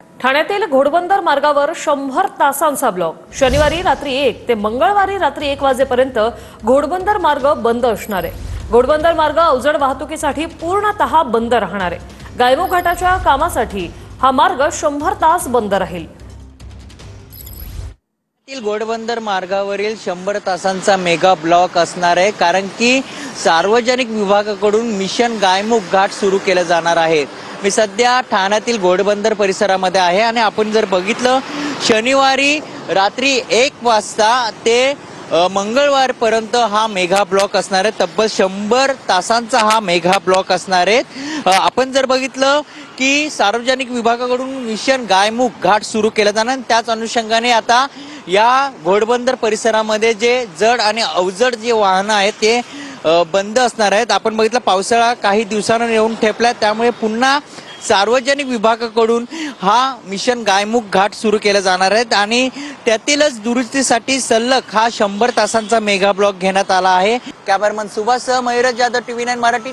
ठाण्यातील घोडबंदर मार्गावर 100 तासांचा ब्लॉक। शनिवारी रात्री 1 ते मंगळवारी रात्री 1 वाजेपर्यंत घोडबंदर मार्ग बंद असणार आहे। घोडबंदर मार्ग अवजड वाहतुकीसाठी पूर्णतः बंद राहणार आहे। गायमुख घाटाच्या कामासाठी हा मार्ग 100 तास बंद राहील। घोडबंदर मार्गावरील 100 तासांचा मेगा ब्लॉक असणार आहे, कारण की सार्वजनिक विभागाकडून मिशन गायमुख घाट सुरू केलं जाणार आहे। मी सध्या ठाण्यातील घोडबंदर परिसरामध्ये आहे आणि आपण जर बघितलं शनिवारी रात्री 1 वाजता ते मंगळवारपर्यंत हा मेगा ब्लॉक असणार आहे। तब्बल 100 तासांचा हा मेगा ब्लॉक असणार आहे। आपण जर बघितलं की सार्वजनिक विभागाकडून मिशन गायमुख घाट सुरू केलं जाणार, त्याच अनुषंगाने आता या घोडबंदर परिसरामध्ये जे जड आणि अवजड जे वाहनं आहेत ते बंद असणार आहेत। आपण बघितलं पावसाळा काही दिवसांनी येऊन ठेपला, त्यामुळे पुन्हा सार्वजनिक विभागाकडून हा मिशन गायमुख घाट सुरू केला जाणार आहे आणि त्यातीलच दुरुस्तीसाठी सलग हा 100 तासांचा मेगा ब्लॉक घेण्यात आला आहे। कॅमेरामन सुभाष सह मयूरज जाधव, TV9 मराठी।